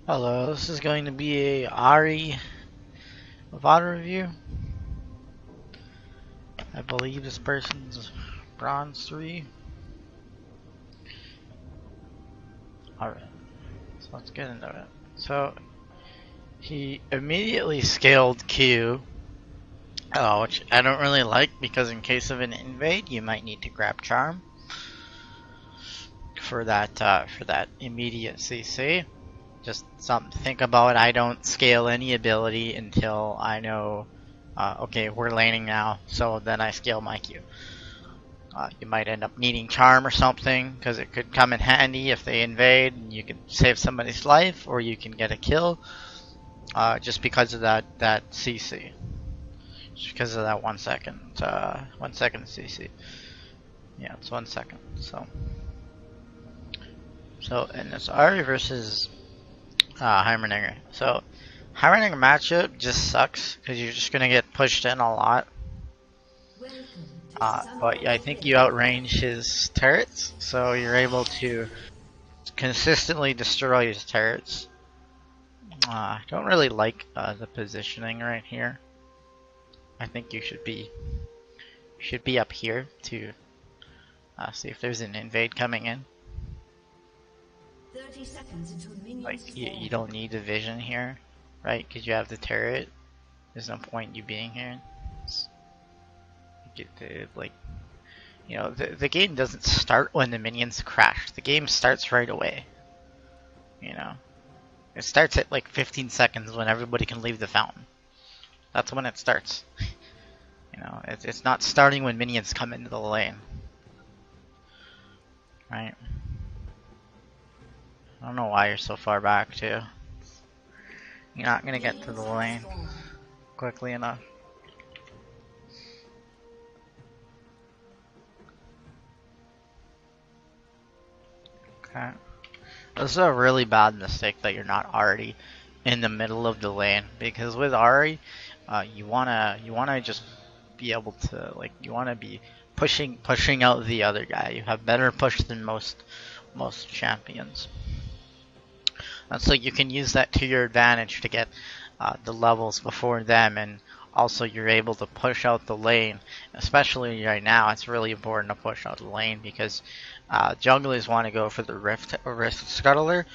Hello, this is going to be a Ahri VOD review. I believe this person's bronze 3. Alright, so let's get into it. So, he immediately scaled Q, which I don't really like because in case of an invade, you might need to grab Charm for that immediate CC. Just something to think about. I don't scale any ability until I know, okay, we're laning now, so then I scale my Q. You might end up needing Charm or something, because it could come in handy if they invade, and you can save somebody's life, or you can get a kill, just because of that CC. Just because of that 1 second, 1 second CC. Yeah, it's 1 second, so. So, and it's Ahri versus Heimerdinger. So, Heimerdinger matchup just sucks because you're just gonna get pushed in a lot. But I think you outrange his turrets, so you're able to consistently destroy his turrets. I don't really like the positioning right here. I think you should be up here to see if there's an invade coming in. 30 seconds until minions Like you don't need the vision here, right? Because you have the turret. There's no point you being here. Get the you know, the game doesn't start when the minions crash. The game starts right away. You know, it starts at like 15 seconds when everybody can leave the fountain. That's when it starts. You know, it's not starting when minions come into the lane. Right? I don't know why you're so far back too. You're not gonna get to the lane quickly enough. Okay. This is a really bad mistake that you're not already in the middle of the lane, because with Ahri, you wanna just be able to, like, you wanna be pushing out the other guy. You have better push than most champions, and so you can use that to your advantage to get the levels before them, and also you're able to push out the lane. Especially right now, it's really important to push out the lane because junglers want to go for the rift scuttler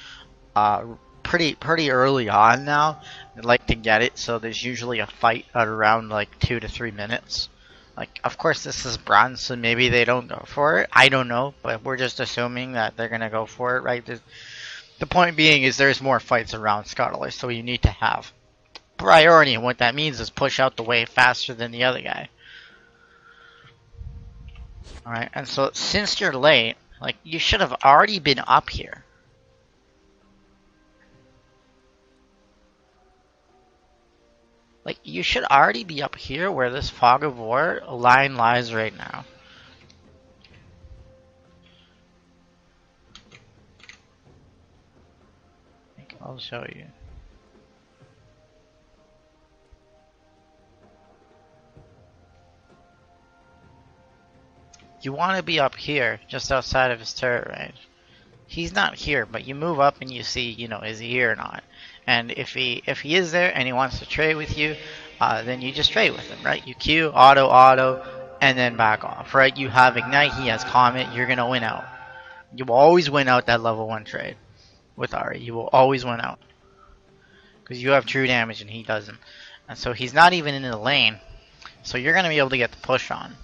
pretty early on now. They like to get it, so there's usually a fight at around like 2 to 3 minutes. Like, of course this is bronze, so maybe they don't go for it. I don't know, but we're just assuming that they're gonna go for it, right? The point being is there's more fights around Scuttler, so you need to have priority, and what that means is push out the wave faster than the other guy. Alright, and so since you're late, like, you should have already been up here. Like, you should already be up here where this Fog of War line lies right now. I'll show you. You want to be up here, just outside of his turret range. He's not here, but you move up and you see, you know, is he here or not? And if he is there and he wants to trade with you, then you just trade with him, right? You Q, auto, and then back off, right? You have Ignite, he has Comet, you're gonna win out. You will always win out that level 1 trade with Ahri. You will always win out. Because you have true damage and he doesn't. And so he's not even in the lane. So you're gonna be able to get the push on.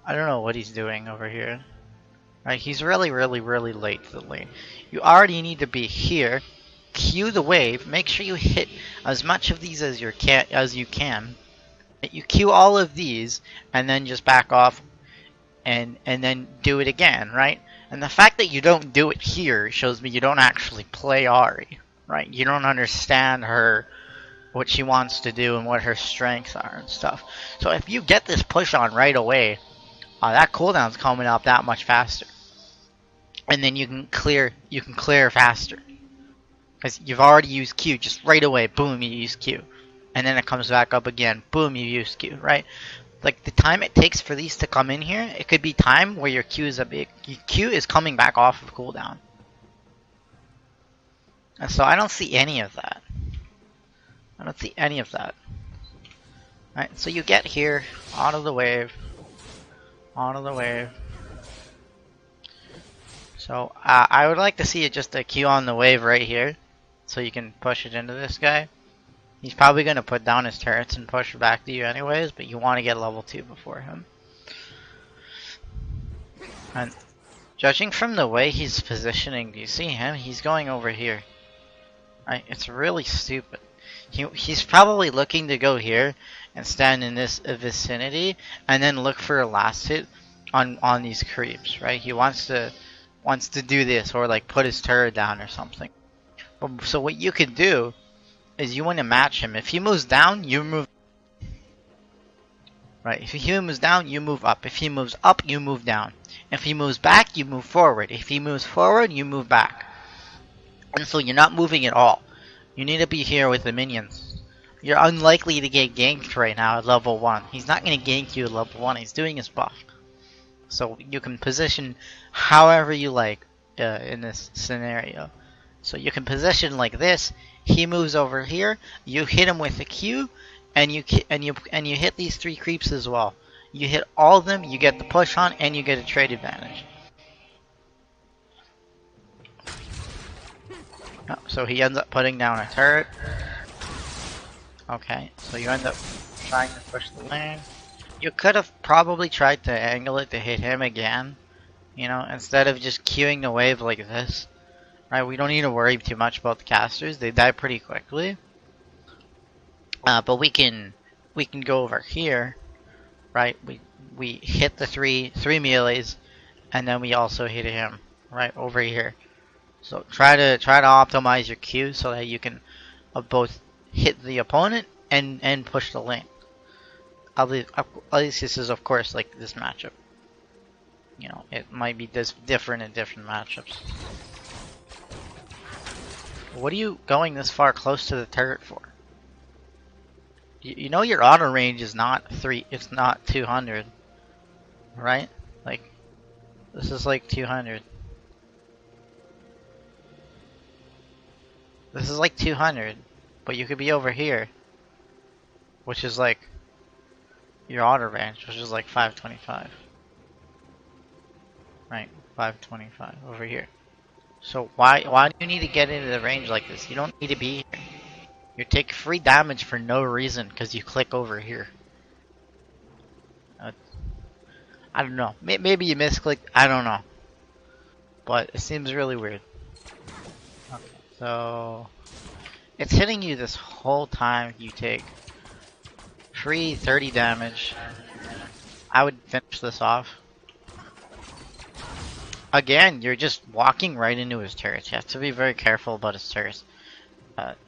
I don't know what he's doing over here. Right, he's really late to the lane. You already need to be here. Cue the wave. Make sure you hit as much of these as you can. You cue all of these, and then just back off, and then do it again, right? And the fact that you don't do it here shows me you don't actually play Ahri, right? You don't understand her, what she wants to do, and what her strengths are and stuff. So if you get this push on right away, that cooldown's coming up that much faster. And then you can clear faster. Because you've already used Q, just right away, boom, you use Q. And then it comes back up again, boom, you use Q, right? Like, the time it takes for these to come in here, it could be time where your Q is coming back off of cooldown. And so I don't see any of that. I don't see any of that. Right, so you get here, onto the wave, onto the wave. So I would like to see it just a Q on the wave right here, so you can push it into this guy. He's probably going to put down his turrets and push back to you anyways, but you want to get level 2 before him. And judging from the way he's positioning, do you see him? He's going over here. Right? It's really stupid. He's probably looking to go here and stand in this vicinity and then look for a last hit on these creeps, right? He wants to do this or like put his turret down or something. So what you could do is you want to match him. If he moves down, you move. Right? If he moves down, you move up. If he moves up, you move down. If he moves back, you move forward. If he moves forward, you move back. And so you're not moving at all. You need to be here with the minions. You're unlikely to get ganked right now at level 1. He's not going to gank you at level 1. He's doing his buff. So you can position however you like in this scenario. So you can position like this. He moves over here. You hit him with a Q, and you hit these 3 creeps as well. You hit all of them. You get the push on, and you get a trade advantage. Oh, so he ends up putting down a turret. Okay, so you end up trying to push the lane. You could have probably tried to angle it to hit him again, you know, instead of just queuing the wave like this. Right, we don't need to worry too much about the casters. They die pretty quickly. But we can go over here, right? We hit the three melees, and then we also hit him right over here. So try to optimize your Q so that you can both hit the opponent and push the lane. At least this is of course like this matchup. You know, it might be different in different matchups. What are you going this far close to the turret for? You know your auto range is not 3, it's not 200. Right? Like, this is like 200. This is like 200, but you could be over here, which is like your auto range, which is like 525. Right, 525 over here. So why do you need to get into the range like this? You don't need to be here. You take free damage for no reason because you click over here. I don't know. Maybe you misclicked. I don't know. But it seems really weird. Okay, so it's hitting you this whole time. You take free 30 damage. I would finish this off. Again, you're just walking right into his turrets. You have to be very careful about his turrets.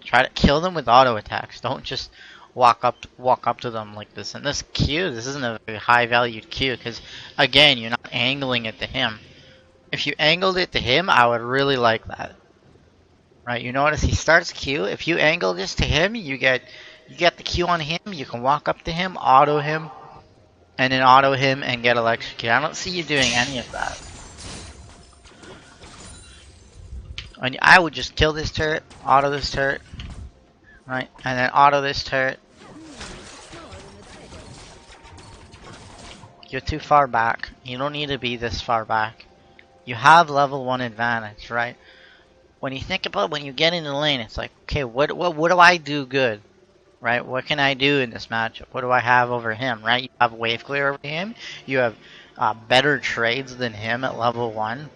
Try to kill them with auto attacks. Don't just walk up to them like this. And this Q, this isn't a very high valued Q because again, you're not angling it to him. If you angled it to him, I would really like that. Right? You notice he starts Q. If you angle this to him, you get the Q on him. You can walk up to him, auto him, and then auto him and get electrocuted. I don't see you doing any of that. And I would just kill this turret, auto this turret, right, and then auto this turret. You're too far back. You don't need to be this far back. You have level 1 advantage, right? When you think about when you get in the lane, it's like, okay, what do I do good, right? What can I do in this matchup? What do I have over him, right? You have wave clear over him. You have better trades than him at level 1.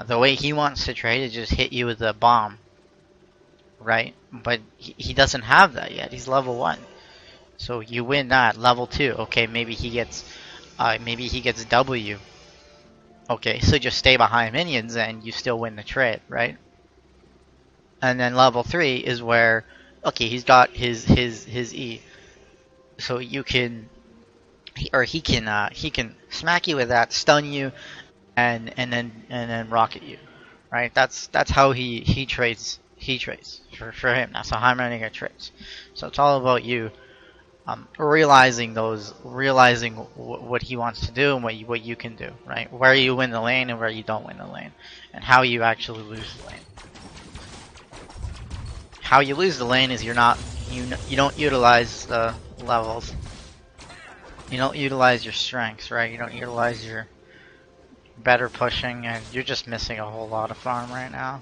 The way he wants to trade is just hit you with a bomb, right? But he doesn't have that yet. He's level 1, so you win that. Level 2, okay, maybe he gets W. Okay, so just stay behind minions and you still win the trade, right? And then level 3 is where, okay, he's got his E, so you can, he can smack you with that, stun you, and then rocket you, right? That's how he trades. He trades for him. That's how Heimerdinger trades. So it's all about you realizing what he wants to do and what you can do, right? Where you win the lane and where you don't win the lane, and how you actually lose the lane. how you lose the lane is you don't utilize the levels. You don't utilize your strengths, right? You don't utilize your better pushing, and you're just missing a whole lot of farm right now.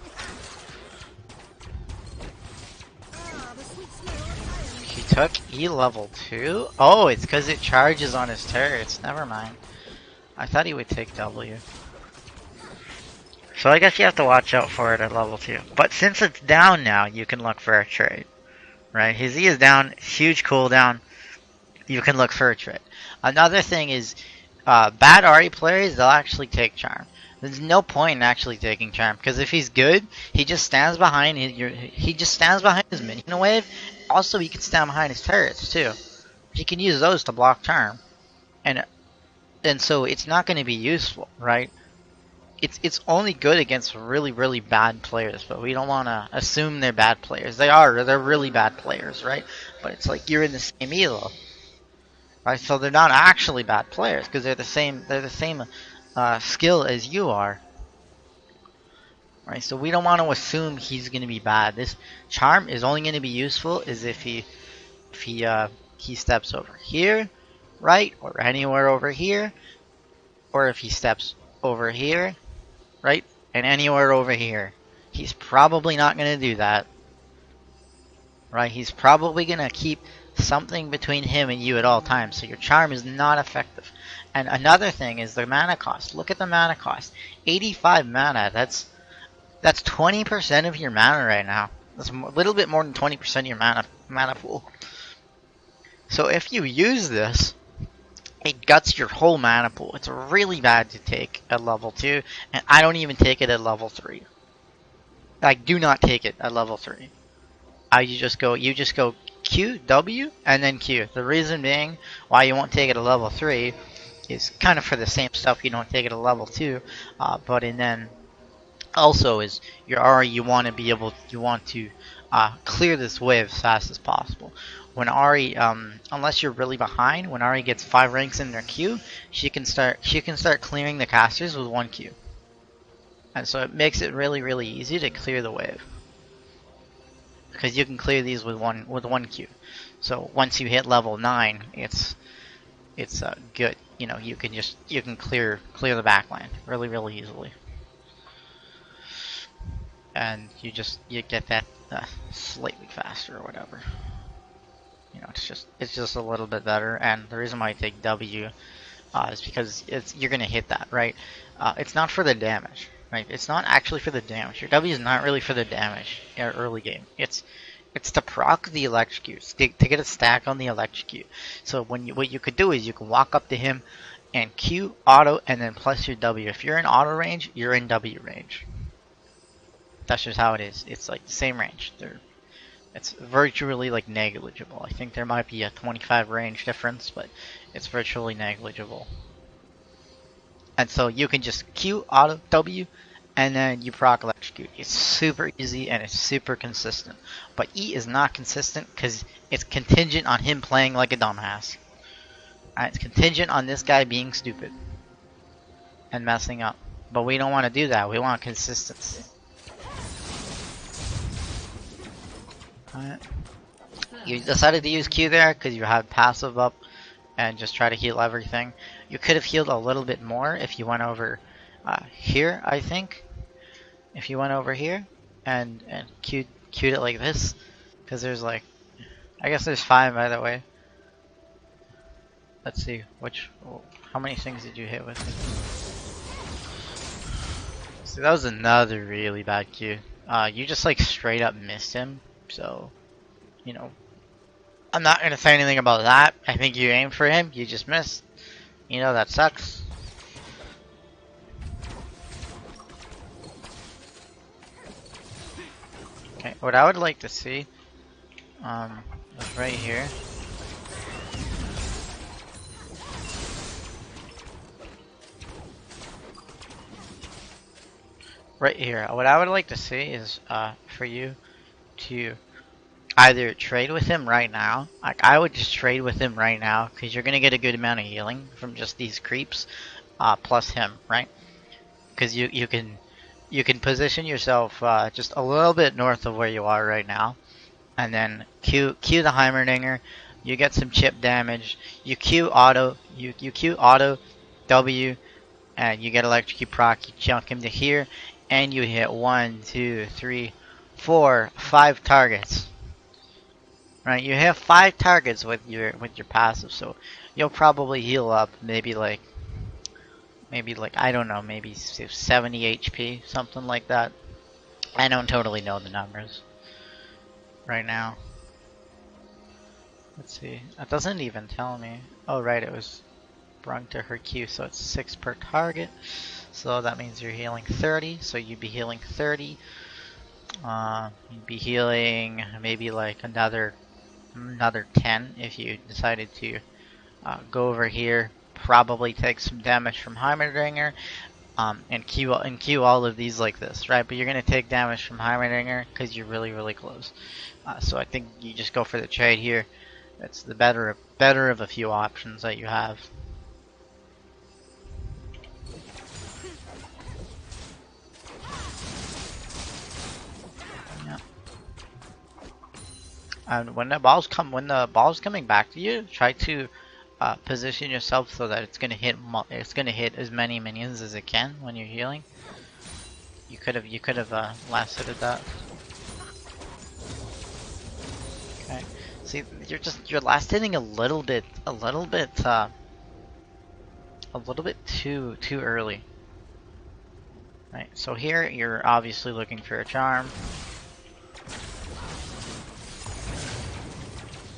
He took E level 2? Oh, it's because it charges on his turrets. Never mind. I thought he would take W. So I guess you have to watch out for it at level 2. But since it's down now, you can look for a trade. Right? His E is down, huge cooldown. You can look for a trade. Another thing is, bad Ahri players, they'll actually take Charm. There's no point in actually taking Charm, because if he's good, he just stands behind his minion wave. Also, he can stand behind his turrets too. He can use those to block Charm, and so it's not going to be useful, right? It's only good against really, really bad players, but we don't want to assume they're bad players. They're really bad players, right? But it's like you're in the same elo. Right, so they're not actually bad players because they're the same skill as you are. Right, so we don't want to assume he's going to be bad. This charm is only going to be useful is if he steps over here, right, or anywhere over here, or if he steps over here, right, and anywhere over here. He's probably not going to do that. Right, he's probably going to keep something between him and you at all times, so your charm is not effective. And another thing is the mana cost. Look at the mana cost. 85 mana. That's 20% of your mana right now. That's a little bit more than 20% of your mana pool. So if you use this, it guts your whole mana pool. It's really bad to take at level 2, and I don't even take it at level 3. I do not take it at level 3. You just go Q, W, and then Q. The reason being why you won't take it at level 3 is kind of for the same stuff you don't take it at level 2, and then also is your Ahri, you want to clear this wave as fast as possible. When Ahri, unless you're really behind, when Ahri gets 5 ranks in their Q, she can start clearing the casters with 1 Q. And so it makes it really, really easy to clear the wave. Because you can clear these with one Q. So once you hit level 9, it's good. You know, you can clear the backline really, really easily. And you get that slightly faster or whatever. You know, it's just a little bit better. And the reason why I take W is because you're gonna hit that, right? It's not for the damage. Right, it's not actually for the damage. Your W is not really for the damage early game. It's to proc the electrocute, to get a stack on the electrocute. So what you could do is you can walk up to him and Q, auto, and then plus your W. If you're in auto range, you're in W range. That's just how it is. It's like the same range. It's virtually like negligible. I think there might be a 25 range difference, but it's virtually negligible. And so you can just Q, auto, W, and then you proc electrocute. It's super easy and it's super consistent. But E is not consistent because it's contingent on him playing like a dumbass. It's contingent on this guy being stupid and messing up. But we don't want to do that. We want consistency. Alright. You decided to use Q there because you had passive up and just try to heal everything. You could have healed a little bit more if you went over here, I think. If you went over here and queued it like this, because there's like, I guess there's 5 by the way. Let's see, how many things did you hit with? See, that was another really bad queue. You just like straight up missed him, so, you know, I'm not gonna say anything about that. I think you aimed for him, you just missed. You know, that sucks. Okay, what I would like to see is right here. Right here. What I would like to see is for you to either trade with him right now. Like, I would just trade with him right now because you're gonna get a good amount of healing from just these creeps, plus him, right? Because you can position yourself just a little bit north of where you are right now, and then Q the Heimerdinger. You get some chip damage. You Q auto. You Q auto W, and you get electrocute proc. You chunk him to here, and you hit 1, 2, 3, 4, 5 targets. Right, you have 5 targets with your passive, so you'll probably heal up maybe like I don't know, maybe 70 HP, something like that. I don't totally know the numbers right now. Let's see. It doesn't even tell me. Oh right, it was brung to her Q, so it's 6 per target. So that means you're healing 30. So you'd be healing 30. You'd be healing maybe like another 10 if you decided to go over here. Probably take some damage from Heimerdinger. And queue all of these like this, right? But you're gonna take damage from Heimerdinger because you're really close. So I think you just go for the trade here. It's the better of a few options that you have. Yeah. And when the ball's coming back to you, try to position yourself so that it's gonna hit as many minions as it can when you're healing. You could have last hitted that. Okay. See, you're last hitting a little bit too early. Right. So here you're obviously looking for a charm.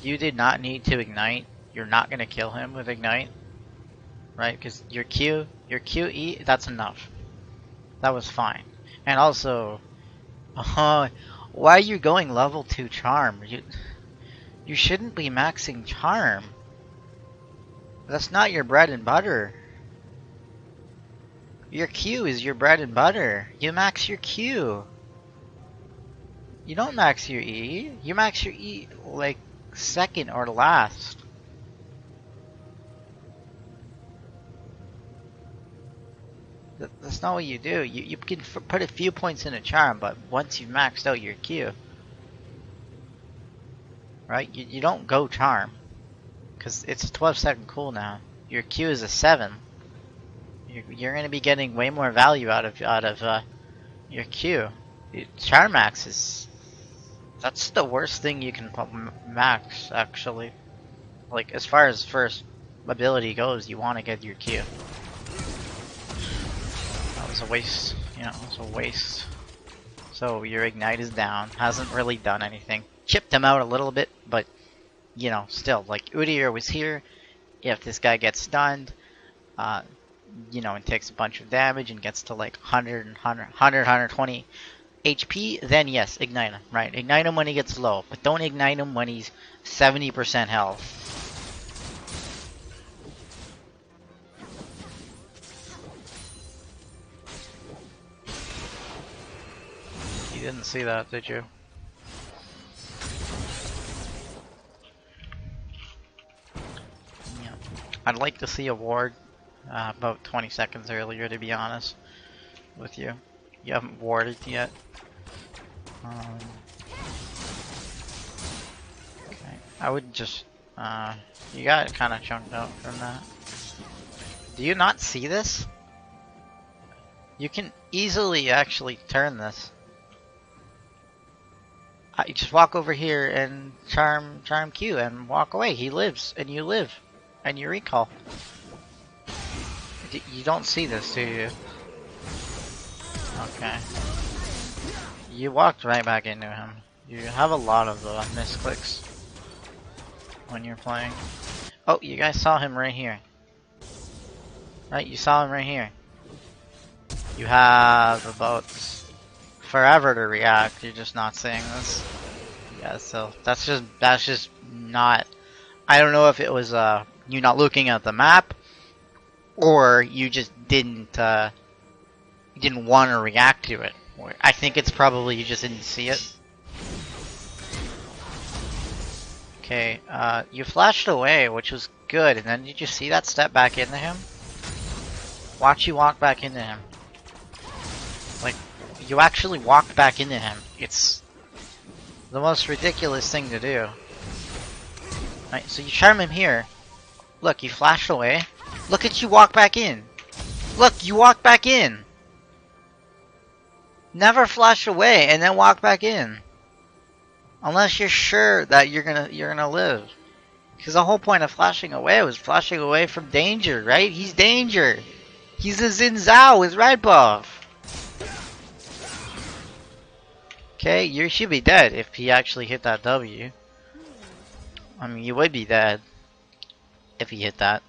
You did not need to ignite. You're not gonna kill him with ignite, right? Because your QE, that's enough. That was fine. And also, why are you going level 2 charm? You shouldn't be maxing charm. That's not your bread and butter. Your Q is your bread and butter. You max your Q. You don't max your E. You max your E like second or last. That's not what you do. You can put a few points in a charm, but once you've maxed out your Q, right? You don't go charm, because it's a 12-second cooldown. Your Q is a 7. You're going to be getting way more value out of your Q. Charm max that's the worst thing you can max, actually. Like, as far as first ability goes, you want to get your Q. That was a waste. You know, it was a waste. So your ignite is down. Hasn't really done anything. Chipped him out a little bit, but you know, still, like Udyr was here. If this guy gets stunned, you know, and takes a bunch of damage and gets to like 120 HP, then yes, ignite him, right? Ignite him when he gets low, but don't ignite him when he's 70% health. You didn't see that, did you? Yeah. I'd like to see a ward about 20 seconds earlier, to be honest with you. You haven't warded yet. Okay, I would just, you got kind of chunked out from that. Do you not see this? You can easily actually turn this. You just walk over here and charm Q and walk away. He lives, and you live, and you recall. You don't see this, do you? Okay. You walked right back into him. You have a lot of misclicks when you're playing. Oh, you guys saw him right here. Right, you saw him right here. You have about forever to react. You're just not seeing this. Yeah, so that's just not. I don't know if it was you not looking at the map, or you just didn't want to react to it. I think it's probably you just didn't see it. Okay, you flashed away, which was good, and then did you see that step back into him? Watch you walk back into him. Like, you actually walked back into him. The most ridiculous thing to do. Right, so you charm him here. Look, you flashed away. Look at you walk back in. Look, you walk back in. Never flash away and then walk back in. Unless you're sure that you're gonna live. Because the whole point of flashing away was flashing away from danger, right? He's danger. He's a Xin Zhao with red buff. Okay, you should be dead if he actually hit that W. I mean, you would be dead if he hit that.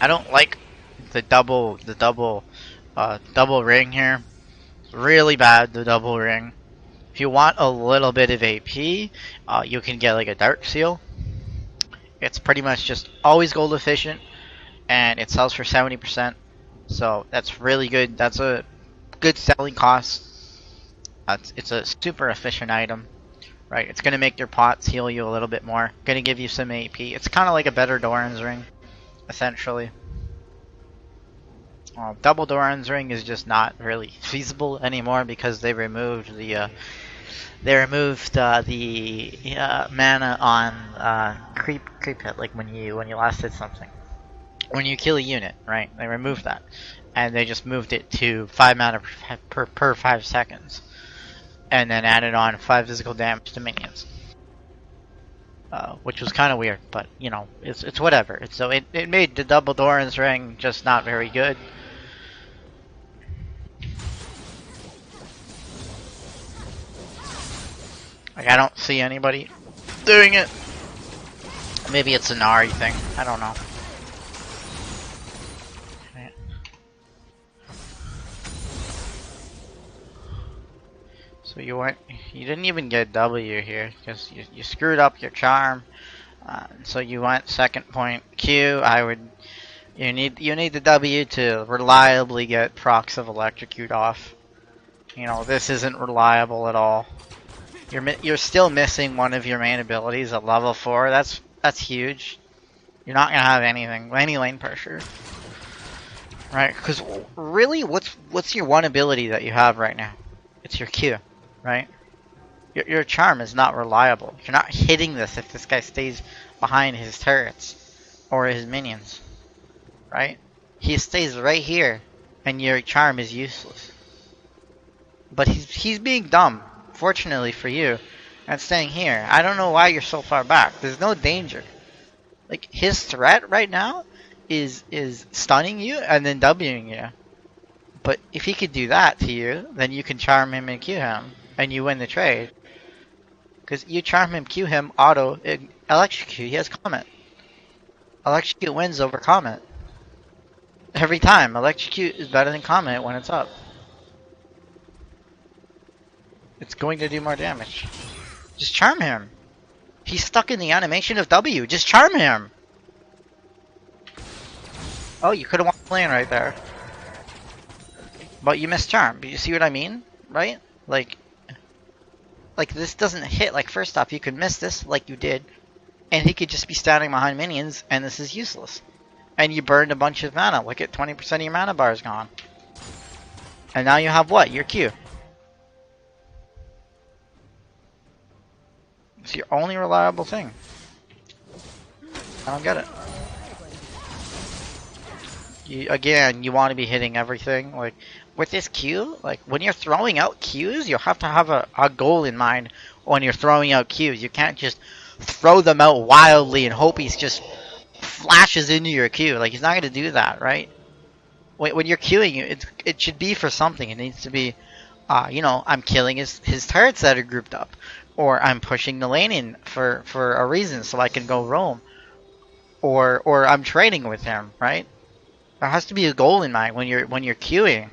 I don't like the double ring here. It's really bad, the double ring. If you want a little bit of AP, you can get like a Dark Seal. It's pretty much just always gold efficient, and it sells for 70%. So that's really good. That's a good selling cost. It's a super efficient item, right? It's gonna make your pots heal you a little bit more. Gonna give you some AP. It's kind of like a better Doran's ring, essentially. Double Doran's ring is just not really feasible anymore because they removed the mana on creep hit, like when you last hit something. When you kill a unit, right? They removed that, and they just moved it to 5 mana per 5 seconds, and then added on 5 physical damage to minions, which was kind of weird, but you know, it's whatever. So it made the double Doran's ring just not very good. Like, I don't see anybody doing it. Maybe it's an Ahri thing. I don't know. Okay. So you didn't even get W here because you screwed up your charm. So you went second point Q. You need the W to reliably get procs of electrocute off. You know, this isn't reliable at all. You're still missing one of your main abilities at level 4. That's huge. You're not gonna have any lane pressure, right? Because really, what's your one ability that you have right now? It's your Q, right? Your charm is not reliable. You're not hitting this if this guy stays behind his turrets or his minions, right? He stays right here, and your charm is useless. But he's being dumb. Fortunately for you, and staying here. I don't know why you're so far back. There's no danger. Like, his threat right now is stunning you and then Wing you. But if he could do that to you, then you can charm him and Q him, and you win the trade. Because you charm him, Q him, auto, electrocute. He has Comet. Electrocute wins over Comet. Every time. Electrocute is better than Comet when it's up. It's going to do more damage. Just charm him. He's stuck in the animation of W. Just charm him. Oh, you could have won the lane right there. But you missed charm. You see what I mean? Right? Like this doesn't hit. Like, first off, you could miss this like you did. And he could just be standing behind minions, and this is useless. And you burned a bunch of mana. Look at 20% of your mana bar is gone. And now you have what? Your Q. It's your only reliable thing. I don't get it. Again, you want to be hitting everything. Like, with this Q, like, when you're throwing out Qs, you have to have a goal in mind when you're throwing out Qs. You can't just throw them out wildly and hope he's just flashes into your Q. Like, he's not going to do that, right? When you're queuing, it should be for something. It needs to be, you know, I'm killing his turrets that are grouped up. Or I'm pushing the lane in for a reason so I can go roam. Or I'm trading with him, right? There has to be a goal in mind when you're queuing.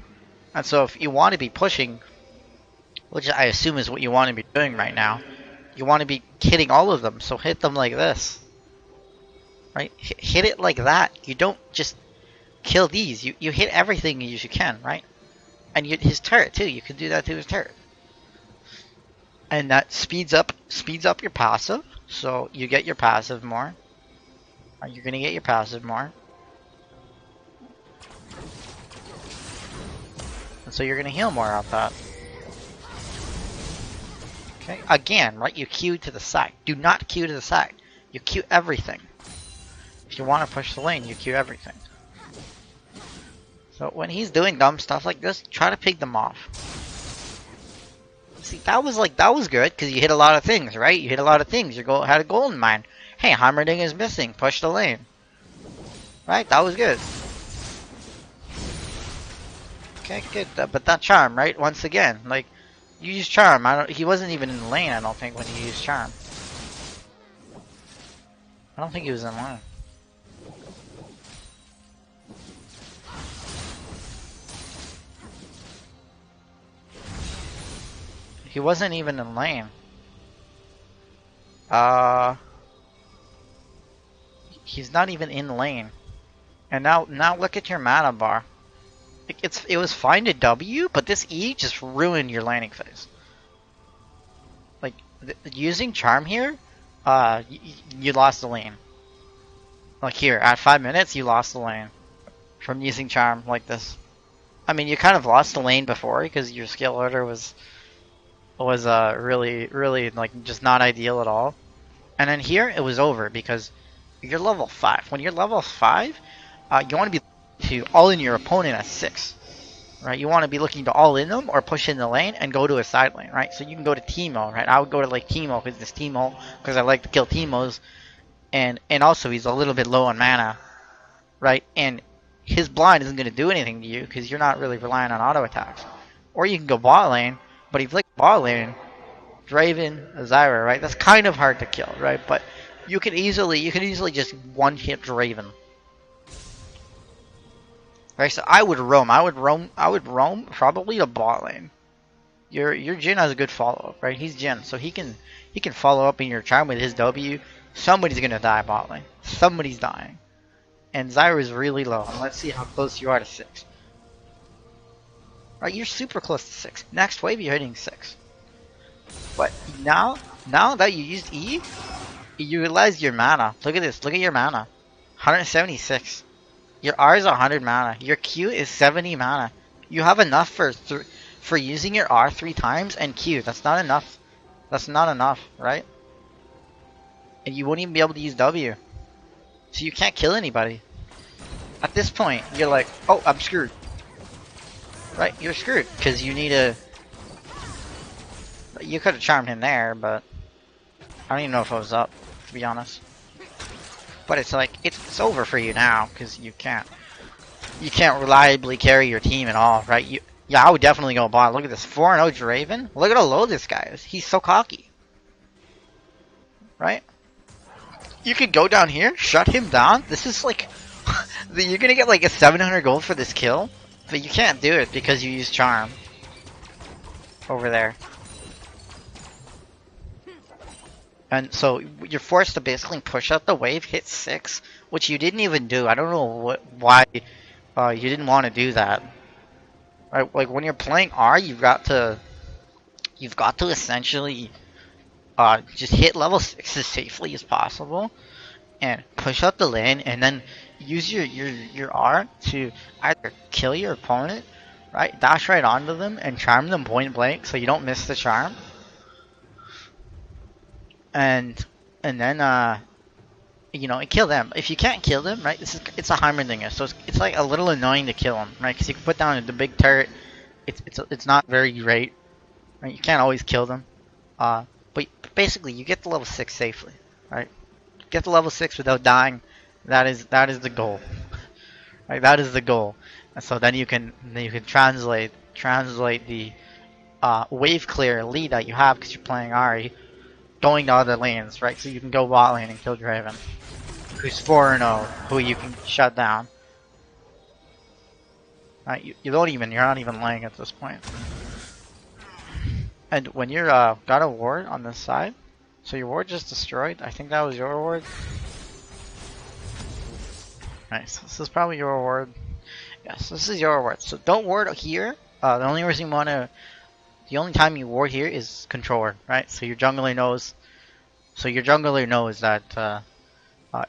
And so if you want to be pushing, which I assume is what you want to be doing right now, you want to be hitting all of them, so hit them like this. Right? Hit it like that. You don't just kill these. You hit everything as you can, right? And his turret too, you can do that to his turret. and that speeds up your passive, so you get your passive more. You're gonna get your passive more, and so you're gonna heal more off that. Okay, again, right? You Q to the side. Do not Q to the side. You Q everything. If you want to push the lane, you Q everything. So when he's doing dumb stuff like this, try to pick them off. See, that was good because you hit a lot of things, right? You hit a lot of things. You had a goal in mind. Hey, Heimerdinger is missing. Push the lane. Right? That was good. Okay, good. But that charm, right? Once again, like you use charm. He wasn't even in the lane. I don't think when you used charm. I don't think he was in lane. He wasn't even in lane. He's not even in lane. And now look at your mana bar. It was fine to W, but this E just ruined your laning phase. Like using charm here, you lost the lane. Like here at 5 minutes, you lost the lane from using charm like this. I mean, you kind of lost the lane before because your skill order was really like just not ideal at all. And then here it was over because you're level 5. When you're level 5, you want to be to all in your opponent at 6. Right? You want to be looking to all in them or push in the lane and go to a side lane, right? So you can go to Teemo, right? I would go to like Teemo because it's Teemo because I like to kill Teemos, and also he's a little bit low on mana, right? And his blind isn't going to do anything to you because you're not really relying on auto attacks. Or you can go bot lane, but if you like bot lane, Draven, Zyra, right? That's kind of hard to kill, right? But you can easily just one hit Draven. Right, so I would roam probably to bot lane. Your Jhin has a good follow up, right? He's Jhin, so he can follow up in your charm with his W. Somebody's gonna die bot lane. Somebody's dying. And Zyra is really low. And let's see how close you are to 6. Right, you're super close to 6. Next wave you're hitting 6. But now that you used E, you realize your mana. Look at this, look at your mana. 176. Your R is 100 mana. Your Q is 70 mana. You have enough for using your R 3 times and Q. That's not enough. That's not enough, right? And you won't even be able to use W. So you can't kill anybody. At this point, you're like, oh, I'm screwed. Right? You're screwed because you need a... You could have charmed him there, but I don't even know if I was up, to be honest. But it's like it's over for you now because you can't reliably carry your team at all, right? I would definitely go bot. Look at this 4-0 Draven. Look at how low this guy is. He's so cocky, right? You could go down here, shut him down. This is like you're gonna get like a 700 gold for this kill, but you can't do it because you use charm over there. And so you're forced to basically push out the wave, hit 6, which you didn't even do. I don't know why you didn't want to do that. Right? Like when you're playing R, you've got to essentially just hit level 6 as safely as possible, and push out the lane, and then use your R to either kill your opponent, right? Dash right onto them and charm them point blank, so you don't miss the charm. And then you know, kill them. If you can't kill them, right? It's a Heimerdinger, so it's like a little annoying to kill them, right? Because you can put down the big turret. It's not very great, right? You can't always kill them. But basically, you get to level 6 safely, right? Get to level 6 without dying. That is the goal, right? That is the goal. And so then you can translate the wave clear lead that you have because you're playing Ahri, going to other lanes, right? So you can go bot lane and kill Draven, who's 4-0, who you can shut down. Right? You're not even laying at this point. And when you're got a ward on this side, so your ward just destroyed. I think that was your ward. Nice. This is probably your ward. Yes, this is your ward. So don't ward here. The only reason you want to The only time you ward here is controller, right? So your jungler knows. So your jungler knows that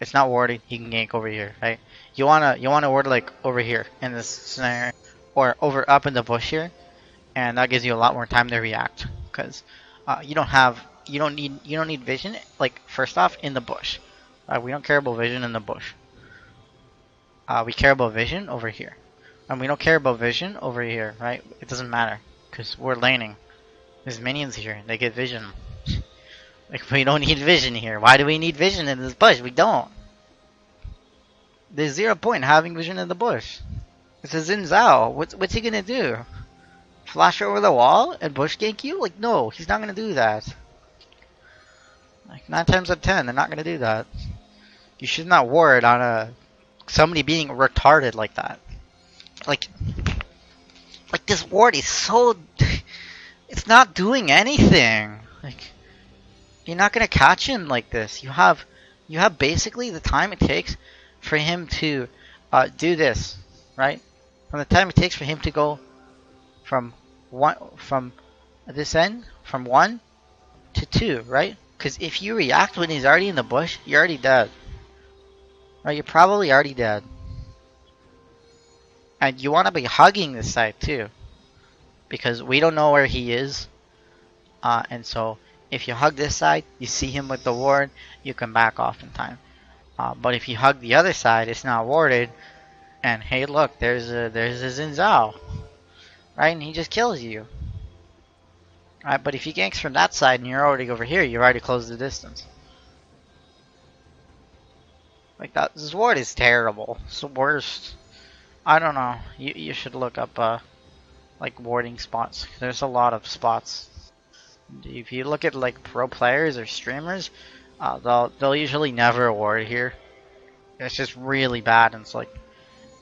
it's not warded. He can gank over here, right? You wanna ward like over here in this scenario, or over up in the bush here, and that gives you a lot more time to react because you don't need vision. Like first off, in the bush, we don't care about vision in the bush. We care about vision over here, and we don't care about vision over here, right? It doesn't matter because we're laning. There's minions here. They get vision. Like we don't need vision here. Why do we need vision in this bush? We don't. There's 0 point having vision in the bush. It's a Xin Zhao. What's he gonna do? Flash over the wall and bush gank you? Like no, he's not gonna do that. Like 9 times out of 10, they're not gonna do that. You should not ward on somebody being retarded like that. Like this ward is so. It's not doing anything. Like you're not gonna catch him like this. You have basically the time it takes for him to do this, right? From the time it takes for him to go from this end from 1 to 2, right? Because if you react when he's already in the bush, you're already dead. Right? You're probably already dead. And you want to be hugging this side too, because we don't know where he is, and so if you hug this side, you see him with the ward, you can back off in time. But if you hug the other side, it's not warded, and hey, look, there's a Xin Zhao, right? And he just kills you. Right? But if he ganks from that side and you're already over here, you've already closed the distance. Like that, this ward is terrible. It's the worst. I don't know. You should look up like warding spots. There's a lot of spots. If you look at like pro players or streamers, they'll usually never ward here. It's just really bad. And it's like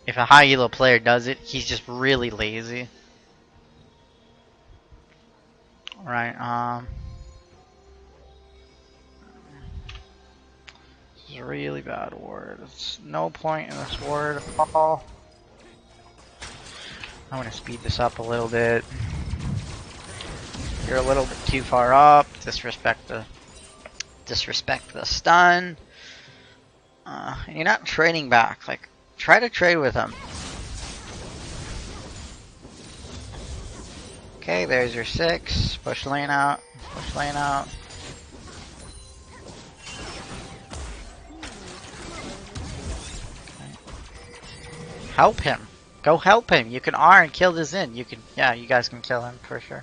if a high elo player does it, he's just really lazy. Right. This is a really bad ward. There's no point in this ward at all. I'm gonna speed this up a little bit. You're a little bit too far up. Disrespect the stun. And you're not trading back. Like, try to trade with him. Okay, there's your 6. Push lane out. Push lane out. Okay. Help him. Go help him. You can R and kill this in. You can, yeah, you guys can kill him for sure.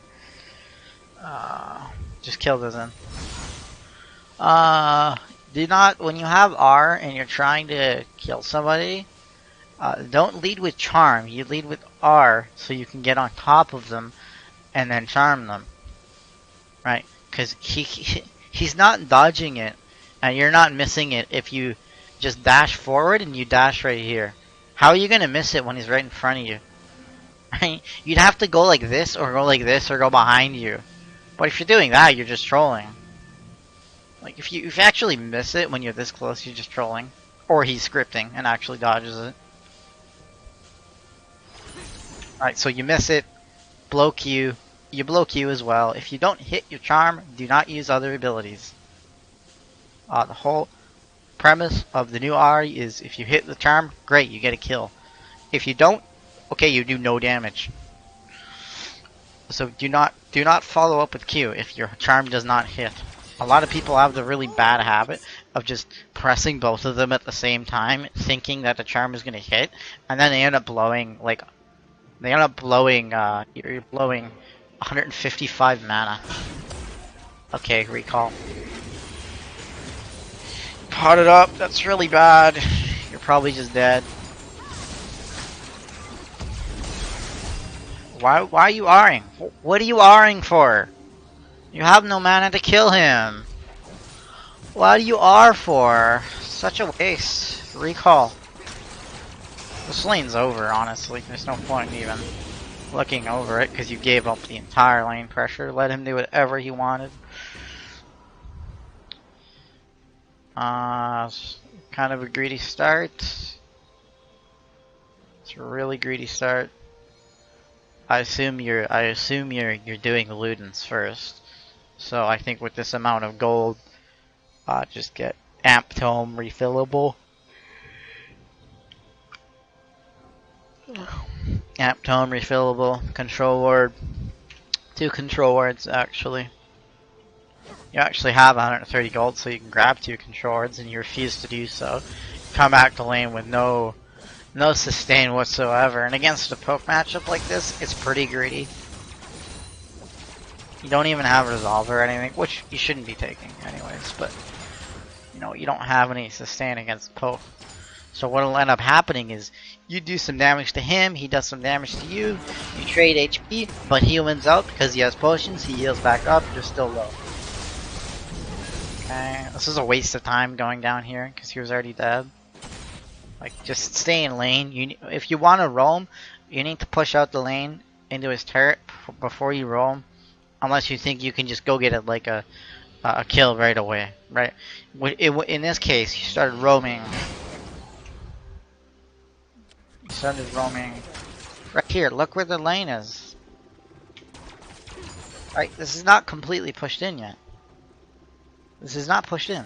Just kill this in. Do not, when you have R and you're trying to kill somebody, don't lead with charm. You lead with R so you can get on top of them and then charm them. Right? Because he's not dodging it and you're not missing it if you just dash forward and you dash right here. How are you gonna miss it when he's right in front of you? Right? You'd have to go like this or go like this or go behind you. But if you're doing that, you're just trolling. Like if you actually miss it when you're this close, you're just trolling. Or he's scripting and actually dodges it. Alright, so you miss it, blow Q, you blow Q as well. If you don't hit your charm, do not use other abilities. The whole premise of the new Ahri is if you hit the charm, great, you get a kill. If you don't, okay, you do no damage. So do not follow up with Q if your charm does not hit. A lot of people have the really bad habit of just pressing both of them at the same time, thinking that the charm is gonna hit, and then they end up blowing you're blowing 155 mana. Okay, recall. Potted up, that's really bad. You're probably just dead. Why are you R'ing? What are you R'ing for? You have no mana to kill him. What do you R for? Such a waste. Recall. This lane's over, honestly. There's no point even looking over it because you gave up the entire lane pressure. Let him do whatever he wanted. Kind of a greedy start. It's a really greedy start. I assume you're doing Ludens first. So I think with this amount of gold, just get Amp Tome refillable. Amp Tome refillable, control ward, 2 control wards actually. You actually have 130 gold, so you can grab 2 control wards, and you refuse to do so. Come back to lane with no sustain whatsoever, and against a poke matchup like this, it's pretty greedy. You don't even have Resolve or anything, which you shouldn't be taking anyways, but you know, you don't have any sustain against poke. So what'll end up happening is you do some damage to him, he does some damage to you, you trade HP, but he wins out because he has potions, he heals back up, you're still low. Okay, this is a waste of time going down here because he was already dead. Like, just stay in lane. If you want to roam, you need to push out the lane into his turret before you roam. Unless you think you can just go get it like a kill right away, right? In this case, you started roaming. You started roaming right here. Look where the lane is. Right, this is not completely pushed in yet. This is not pushed in.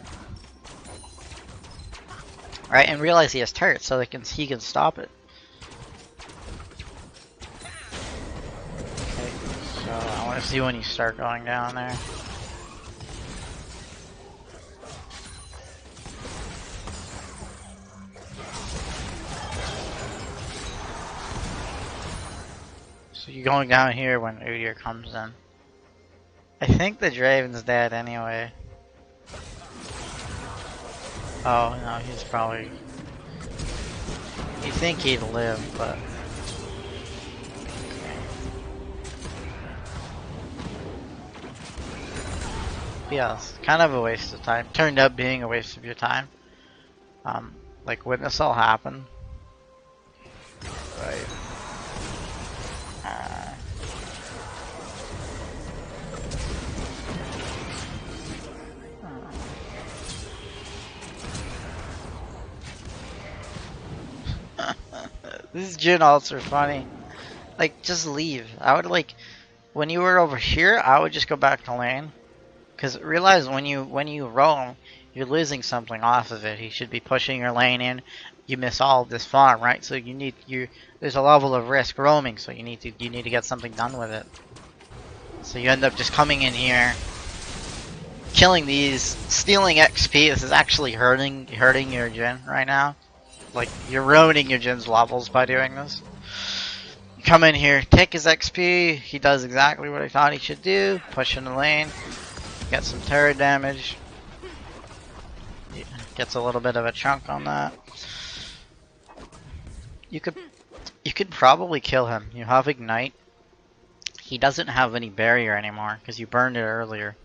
Right, and realize he has turrets, so he can stop it. Okay, so I want to see when you start going down there. So you're going down here when Udyr comes in. I think the Draven's dead anyway. Oh, no, he's probably... You think he'd live, but... Yeah, it's kind of a waste of time. Turned out being a waste of your time. Like, when this all happened... Right. These Jhin ults are funny. Like, just leave. I would like, when you were over here, I would just go back to lane. Cause realize when you roam, you're losing something off of it. You should be pushing your lane in. You miss all of this farm, right? So there's a level of risk roaming. So you need to get something done with it. So you end up just coming in here, killing these, stealing XP. This is actually hurting your Jhin right now. Like, you're ruining your Jin's levels by doing this. You come in here, take his XP, he does exactly what I thought he should do, push in the lane, get some turret damage, gets a little bit of a chunk on that. You could probably kill him. You have Ignite. He doesn't have any barrier anymore, because you burned it earlier.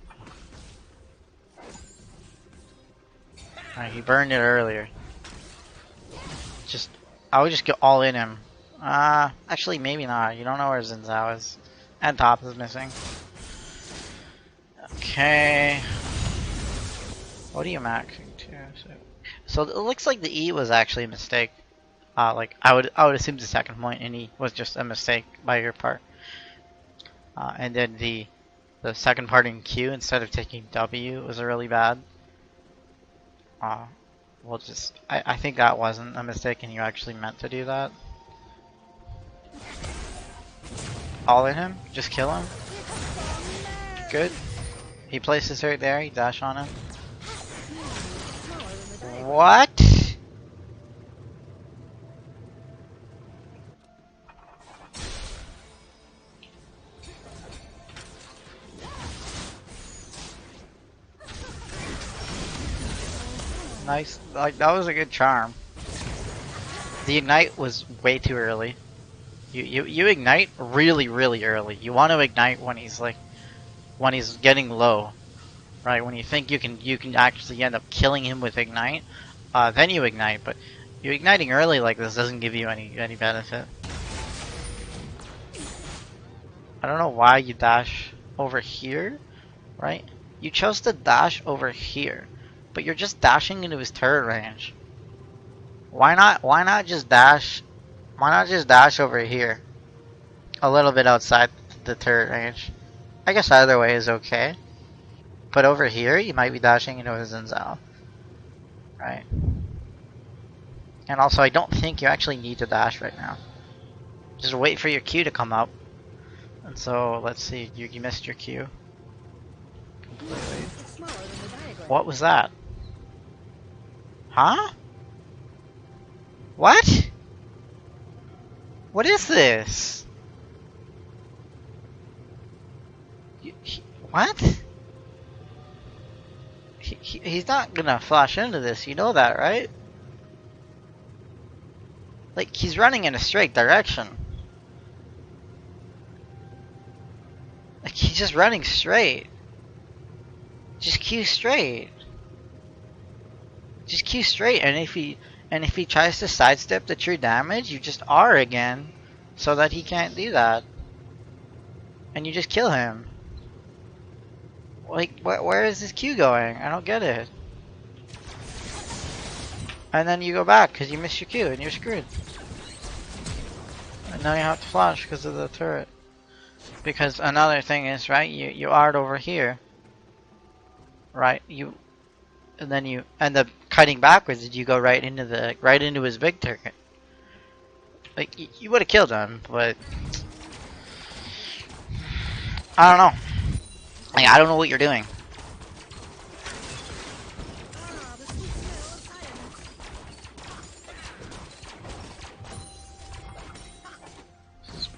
Alright, he burned it earlier. I would just get all in him. Actually, maybe not. You don't know where Xin Zhao is. And top is missing. Okay. What are you maxing to? So it looks like the E was actually a mistake. Like I would assume the second point in E was just a mistake by your part. And then the second part in Q instead of taking W was really bad. We'll just... I think that wasn't a mistake and you actually meant to do that. All in him? Just kill him? Good. He places right there, you dash on him. What? Nice, like that was a good charm. The ignite was way too early. You ignite really early. You want to ignite when he's getting low, right? When you think you can actually end up killing him with ignite, then you ignite. But you igniting early like this doesn't give you any benefit. I don't know why you dash over here, right? You chose to dash over here. But you're just dashing into his turret range. Why not just dash? Why not just dash over here? a little bit outside the turret range. I guess either way is okay. But over here, you might be dashing into a Zinzao. Right. And also, I don't think you actually need to dash right now. Just wait for your Q to come up. And so, let's see, you missed your Q. Completely. What was that? Huh? What? What is this? What? He's not gonna flash into this, you know that, right? Like, he's running in a straight direction. Like, he's just running straight. Just Q straight. Just Q straight, and if he tries to sidestep the true damage, you just R again, so that he can't do that. And you just kill him. Like, where is this Q going? I don't get it. And then you go back, because you missed your Q, and you're screwed. And now you have to flash because of the turret. Because another thing is, right, you R'd over here. Right, and then you end up cutting backwards, and you go right into his big turret. Like, you would have killed him, but I don't know. Like, I don't know what you're doing.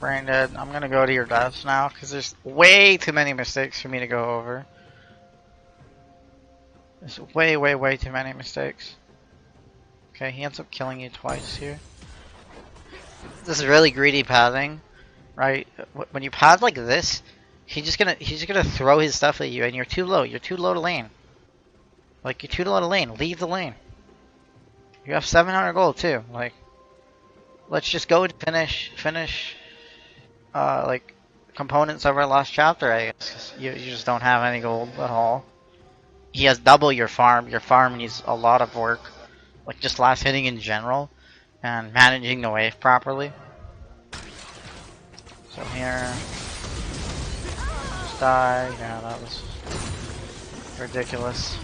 Brain dead. I'm gonna go to your deaths now because there's way too many mistakes for me to go over. There's way too many mistakes. Okay, he ends up killing you twice here. This is really greedy pathing, right? When you path like this, he's just gonna throw his stuff at you, and you're too low. You're too low to lane. Like, you're too low to lane. Leave the lane. You have 700 gold too. Like, let's just go and finish. Like, components of our last chapter, I guess. You just don't have any gold at all. He has double your farm. Your farm needs a lot of work. Like, just last hitting in general. And managing the wave properly. So here... Just die. Yeah, that was... ridiculous.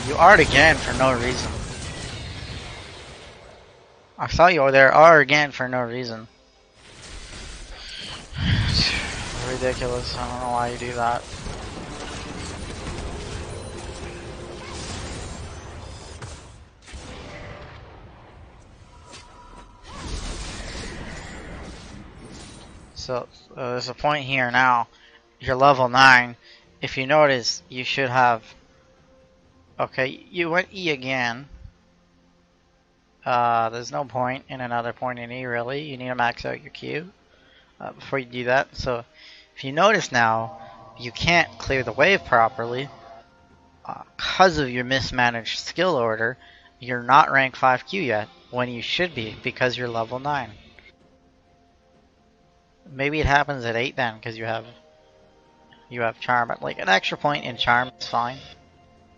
You R'd again for no reason. I saw you there R again for no reason. It's ridiculous. I don't know why you do that. So there's a point here now. You're level 9. If you notice, you should have... Okay, you went E again. There's no point in another point in E, really. You need to max out your Q before you do that. So, if you notice now, you can't clear the wave properly because of your mismanaged skill order. You're not rank 5 Q yet, when you should be, because you're level 9. Maybe it happens at 8 then, because you have charm. But like, an extra point in charm is fine.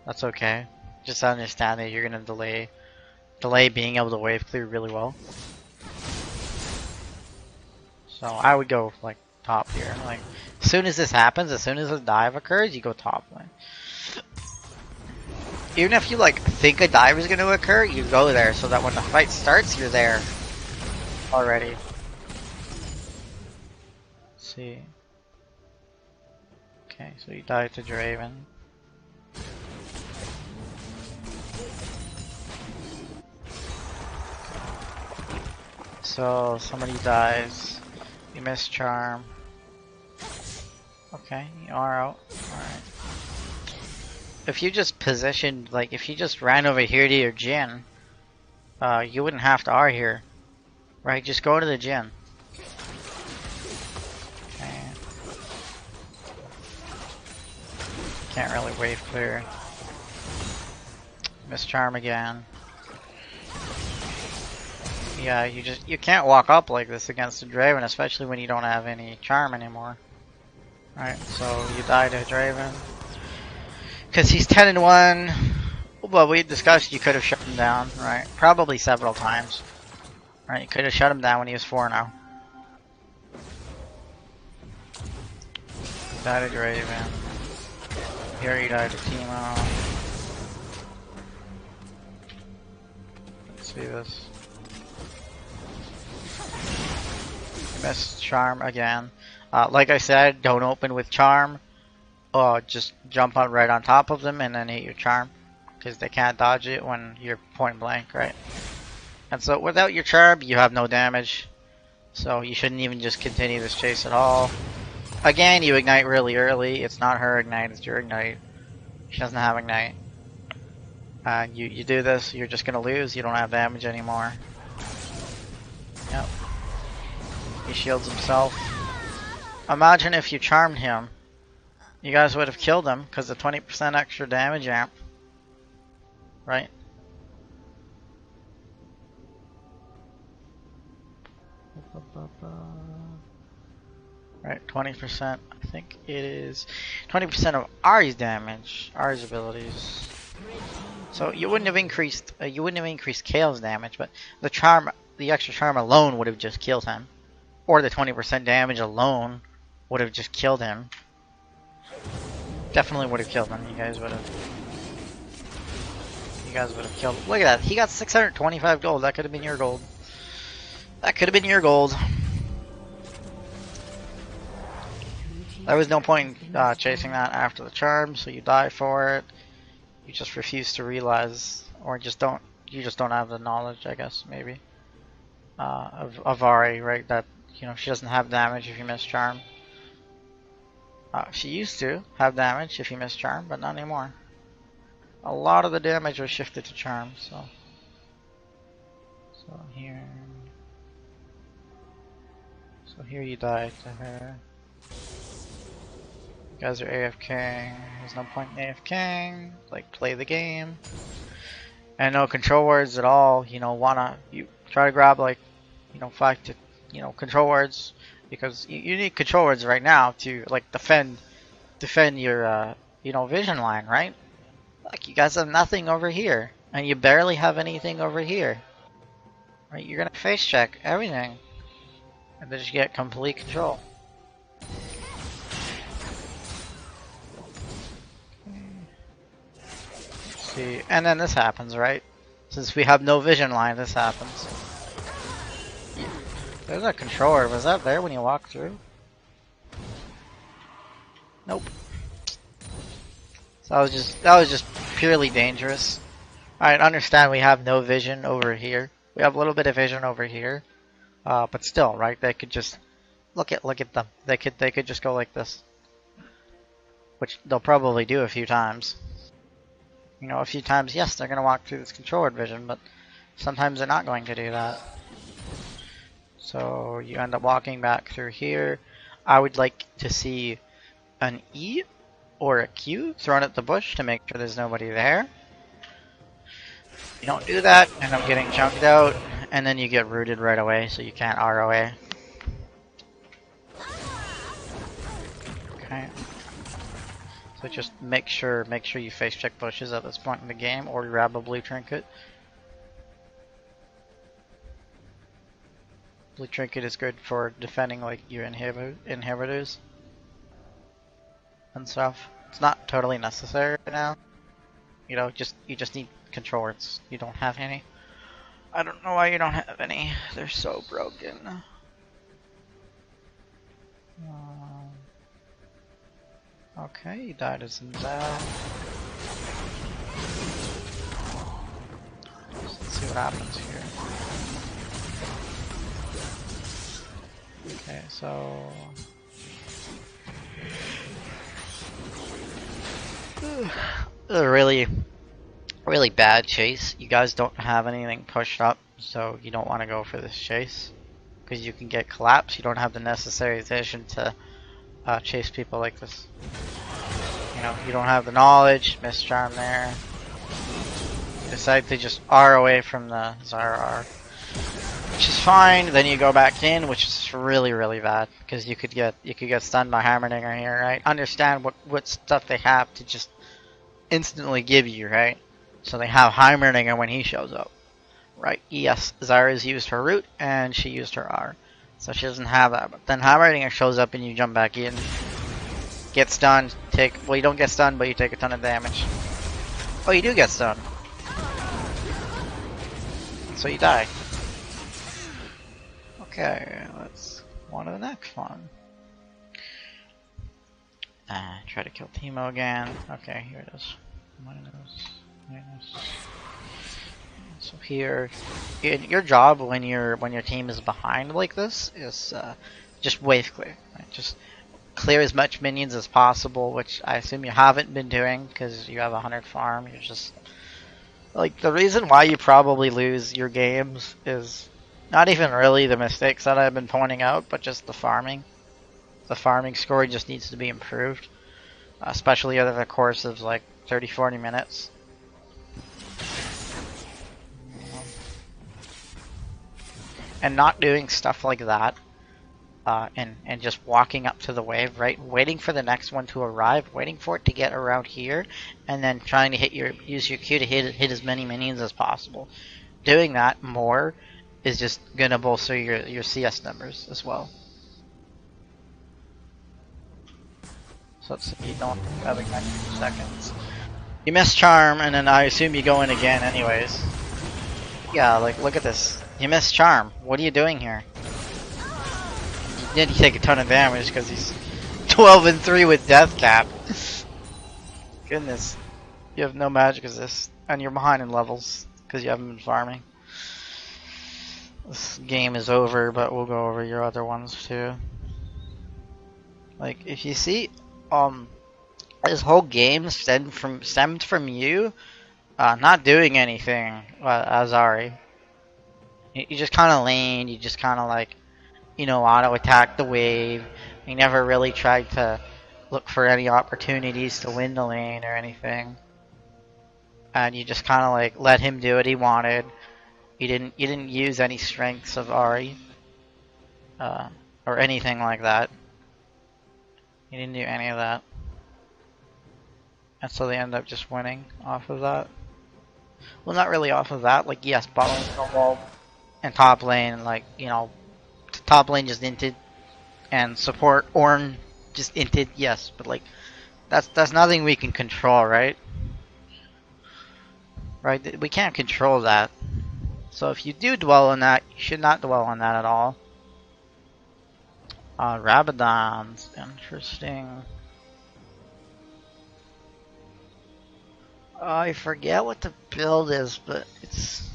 That's okay. Just understand that you're gonna delay being able to wave clear really well. So I would go like top here. Like, as soon as this happens, as soon as a dive occurs, you go top lane. Even if you like think a dive is gonna occur, you go there so that when the fight starts, you're there already. Let's see. Okay, so you dive to Draven. So somebody dies, you miss charm. Okay, you are out. Alright. If you just positioned, like if you just ran over here to your Jhin, you wouldn't have to R here. Right, just go to the Jhin. Okay. Can't really wave clear. Mischarm again. Yeah, you can't walk up like this against a Draven, especially when you don't have any charm anymore. Right, so you die to Draven. Because he's 10 and 1. Well, we discussed you could have shut him down, right? Probably several times. Right, you could have shut him down when he was 4-0. Die to Draven. Here you die to Teemo. Let's see this. Miss Charm again. Like I said, don't open with Charm. Just jump on right on top of them and then hit your Charm. Because they can't dodge it when you're point blank, right? And so without your Charm, you have no damage. So you shouldn't even just continue this chase at all. Again, you ignite really early. It's not her ignite, it's your ignite. She doesn't have ignite. You do this, you're just gonna lose. You don't have damage anymore. Yep. He shields himself. Imagine if you charmed him. You guys would have killed him because the 20% extra damage amp. Right? Right, 20%. I think it is 20% of Ahri's damage, Ahri's abilities. So you wouldn't have increased Kale's damage, but the charm, the extra charm alone would have just killed him, or the 20% damage alone would have just killed him. Definitely would have killed him. You guys would have killed him. Look at that. He got 625 gold. That could have been your gold. That could have been your gold. There was no point chasing that after the charm, so you die for it. You just refuse to realize, or just don't. You just don't have the knowledge, I guess, maybe, of Ahri, right? That she doesn't have damage if you miss charm. She used to have damage if you miss charm, but not anymore. A lot of the damage was shifted to charm, so here. So here you die to her. You guys are AFK. There's no point in AFK. Like, play the game. And no control words at all. You try to grab 5 to control words, because you need control words right now to defend your vision line, right? Like, you guys have nothing over here, and you barely have anything over here. Right? You're gonna face check everything, and then just get complete control. See, and then this happens, right? Since we have no vision line, this happens. There's a controller. Was that there when you walked through? Nope. So that was just purely dangerous. Alright, understand we have no vision over here. We have a little bit of vision over here. But still, right? They could just look at them. They could just go like this. Which they'll probably do a few times. A few times, yes, they're gonna walk through this controller vision, but sometimes they're not going to do that. So you end up walking back through here. I would like to see an E or a Q thrown at the bush to make sure there's nobody there. You don't do that, end up getting chunked out, and then you get rooted right away, so you can't ROA. Okay. So just make sure you face check bushes at this point in the game, or grab a blue trinket. Blue trinket is good for defending your inhibitors and stuff. It's not totally necessary now. You just need control words. You don't have any. I don't know why you don't have any. They're so broken. Okay, you died as Zao. Let's see what happens here. Okay, so a really bad chase. You guys don't have anything pushed up, so you don't want to go for this chase because you can get collapsed. You don't have the necessary vision to chase people like this. You don't have the knowledge. Miss charm there. decide to just R away from the Zara, which is fine. Then you go back in, which is really really bad because you could get stunned by Hammerdinger here, right? Understand what stuff they have to just instantly give you, right? So they have Heimerdinger when he shows up, right? Yes, Zara's used her root and she used her R, so she doesn't have that. But then Heimerdinger shows up and you jump back in, get stunned, well you don't get stunned, but you take a ton of damage. Oh, you do get stunned, so you die. Okay, let's go on to the next one. Try to kill Teemo again. Okay, here it is. Minus. So here, your job when your team is behind like this is just wave clear. Right? Just clear as much minions as possible, which I assume you haven't been doing because you have 100 farm. You're just like, the reason why you probably lose your games is not even really the mistakes that I've been pointing out, but just the farming. The farming score just needs to be improved, especially over the course of like 30-40 minutes. And not doing stuff like that, and just walking up to the wave, right? Waiting for the next one to arrive, waiting for it to get around here, and then trying to use your Q to hit as many minions as possible. Doing that more is just gonna bolster your CS numbers as well. So it's, you don't have like 90 seconds. You miss Charm, and then I assume you go in again anyways. Yeah, like, look at this. You miss Charm. What are you doing here? You did take a ton of damage because he's 12-3 with Death Cap. Goodness. You have no magic resist, and you're behind in levels because you haven't been farming. This game is over, but we'll go over your other ones too. Like, if you see, this whole game stemmed from you not doing anything as Ahri. You just kind of laned, you just kind of like, you know, auto attack the wave. You never really tried to look for any opportunities to win the lane or anything. And you just kind of like let him do what he wanted. You didn't use any strengths of Ahri, or anything like that. You didn't do any of that. And so they end up just winning off of that. Well, not really off of that. Like, yes, bottom lane and top lane, like, you know, top lane just inted, and support Ornn just inted, yes, but like, that's nothing we can control, right? Right? We can't control that. So if you do dwell on that, you should not dwell on that at all. Rabadon's interesting. I forget what the build is, but it's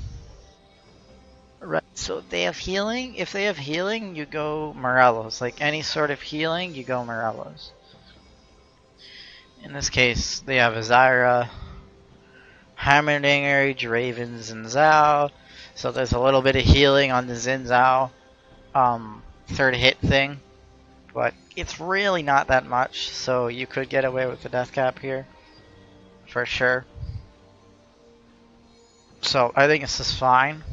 right. So if they have healing, you go Morellos. Like any sort of healing, you go Morellos. In this case, they have Azira, Hammerdinger, Draven, Xin Zhao. So there's a little bit of healing on the Xin Zhao third hit thing, but it's really not that much. So you could get away with the death cap here, for sure. So I think this is fine.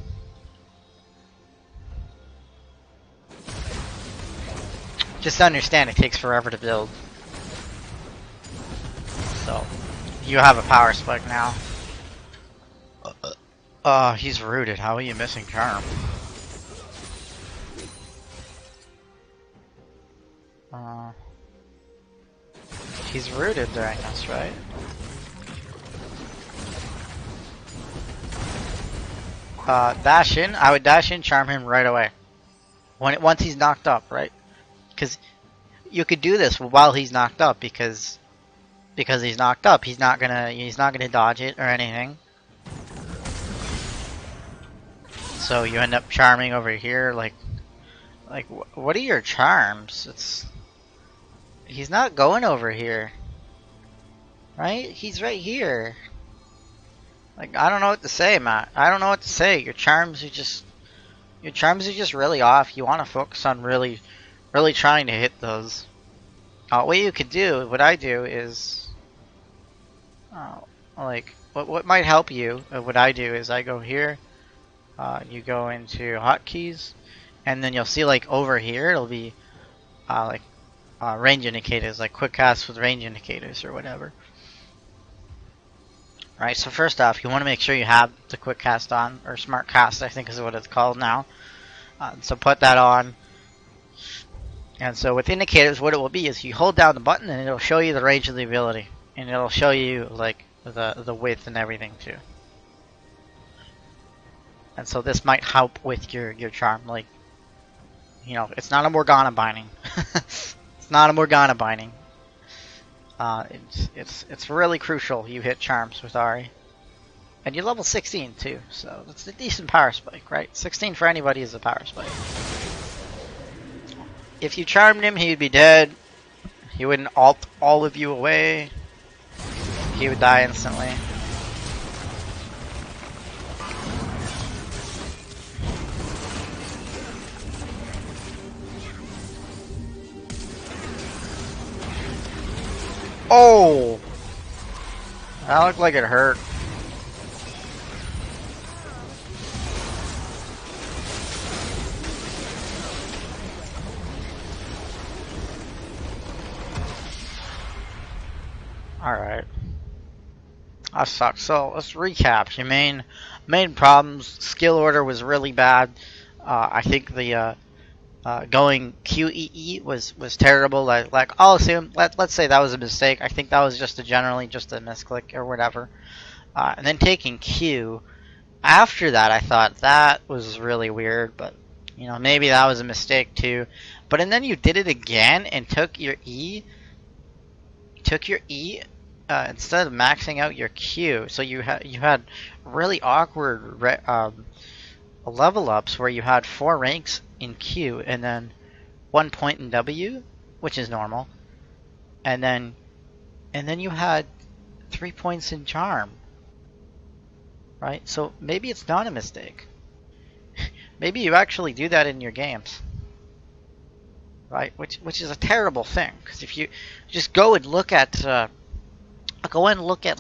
Just understand it takes forever to build. So you have a power spike now. He's rooted. How are you missing Charm? He's rooted during this, right? Dash in. I would dash in, charm him right away. Once he's knocked up, right? Because you could do this while he's knocked up, because he's knocked up, he's not gonna dodge it or anything. So you end up charming over here, like what are your charms? He's not going over here, right? He's right here. Like, I don't know what to say, Matt. I don't know what to say. Your charms are just really off. You want to focus on really trying to hit those. What you could do, what I do is, like, what might help you, what I do is I go here, you go into hotkeys, and then you'll see like over here it'll be like range indicators, like quick cast with range indicators or whatever. Right, so first off, you want to make sure you have the quick cast on, or smart cast, I think is what it's called now. So put that on. And so with indicators, what it will be is you hold down the button and it'll show you the range of the ability. And it'll show you like the width and everything too. And so this might help with your charm. Like, you know, it's not a Morgana binding. It's not a Morgana binding. It's really crucial you hit charms with Ahri. And you're level 16 too, so it's a decent power spike, right? 16 for anybody is a power spike. If you charmed him, he'd be dead. He wouldn't ult all of you away. He would die instantly. Oh! That looked like it hurt. Alright. That sucks. So let's recap. Your main problems. Skill order was really bad. I think the going QEE was terrible. Like I'll assume let's say that was a mistake. I think that was just generally just a misclick or whatever. And then taking Q. After that, I thought that was really weird, but you know maybe that was a mistake too. But and then you did it again and took your E. Instead of maxing out your Q, so you had really awkward level ups where you had 4 ranks in Q and then 1 point in W, which is normal, and then you had 3 points in Charm, right? So maybe it's not a mistake. Maybe you actually do that in your games, right? Which is a terrible thing, because if you just go and look at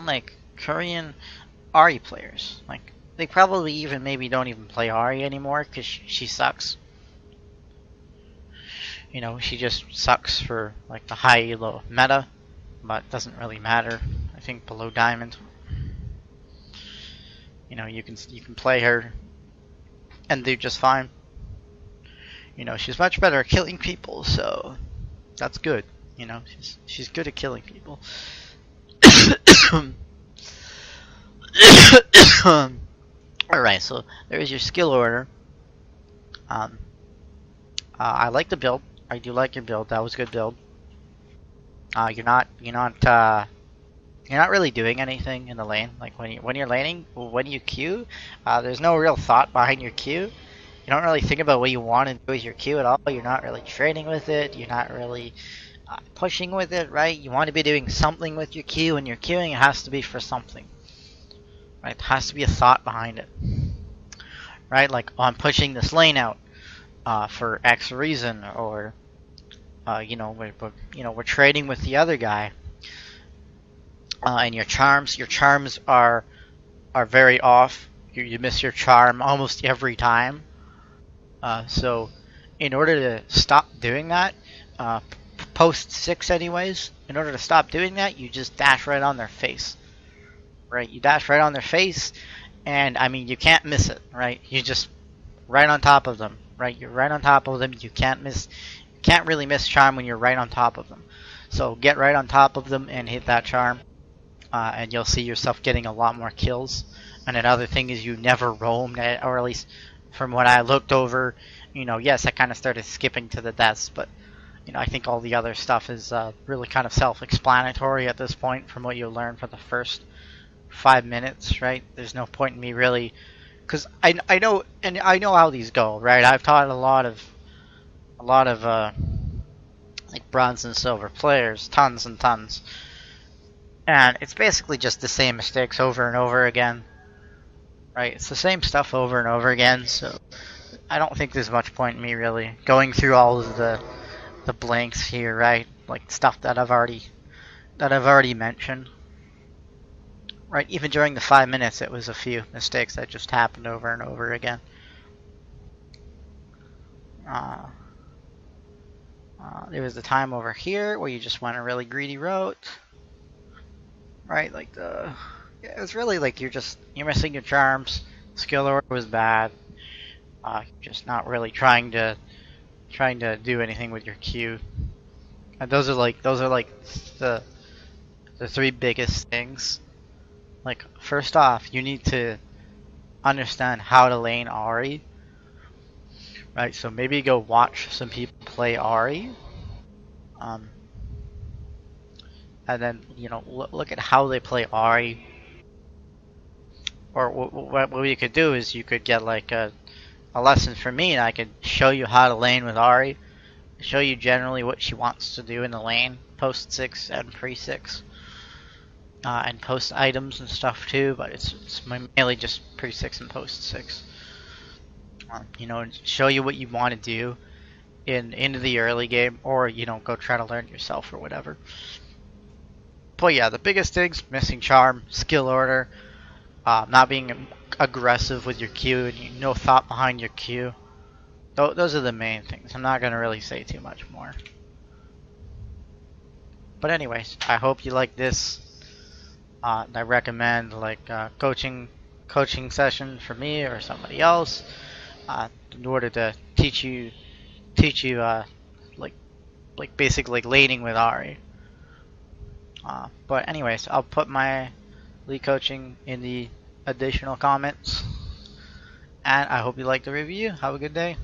like Korean Ahri players, like they probably even maybe don't even play Ahri anymore because she sucks. You know, she just sucks for like the high elo meta, but it doesn't really matter. I think below diamond, you know, you can play her and do just fine. You know, she's much better at killing people, so that's good. You know, she's good at killing people. Alright, so there's your skill order. I like the build. I do like your build. That was a good build. You're not really doing anything in the lane. Like when you're laning, when you Q, there's no real thought behind your Q. You don't really think about what you want to do with your Q at all. You're not really trading with it. You're not really pushing with it, right? You want to be doing something with your Q, and your queuing has to be for something, right? There has to be a thought behind it, right? Like, oh, I'm pushing this lane out for X reason, or you know, we're trading with the other guy, and your charms are very off. You miss your charm almost every time. So, in order to stop doing that, post 6 anyways, in order to stop doing that, you just dash right on their face, right? You dash right on their face, and I mean, you can't miss it, right? You just right on top of them, right? You're right on top of them. You can't really miss charm when you're right on top of them. So get right on top of them and hit that charm, and you'll see yourself getting a lot more kills. And another thing is you never roamed, or at least from what I looked over, you know, yes, I kind of started skipping to the deaths, but you know, I think all the other stuff is really kind of self-explanatory at this point from what you learn for the first 5 minutes, right? There's no point in me really, because I know how these go, right? I've taught a lot of like bronze and silver players, tons and tons, and it's basically just the same mistakes over and over again, right? It's the same stuff over and over again, so I don't think there's much point in me really going through all of the blanks here, right? Like stuff that I've already mentioned. Right, even during the 5 minutes, it was a few mistakes that just happened over and over again. Uh, there was the time over here where you just went a really greedy route. Right, like yeah, it was really like you're missing your charms. Skill order was bad. Just not really trying to do anything with your Q. And those are like the the three biggest things. Like first off, you need to understand how to lane Ahri. Right, so maybe go watch some people play Ahri. Um, and then look at how they play Ahri. Or what you could do is you could get like a lesson from me, and I could show you how to lane with Ahri. Show you generally what she wants to do in the lane, post 6 and pre 6, and post items and stuff too. But it's mainly just pre 6 and post 6. Show you what you want to do into the early game, or go try to learn yourself or whatever. But yeah, the biggest things: missing charm, skill order, not being aggressive with your Q, and no thought behind your Q. Those are the main things. I'm not gonna really say too much more. But anyways, I hope you like this. I recommend like coaching session for me or somebody else in order to teach you like basic like laning with Ahri. But anyways, I'll put my lead coaching in the additional comments. And I hope you like the review. Have a good day.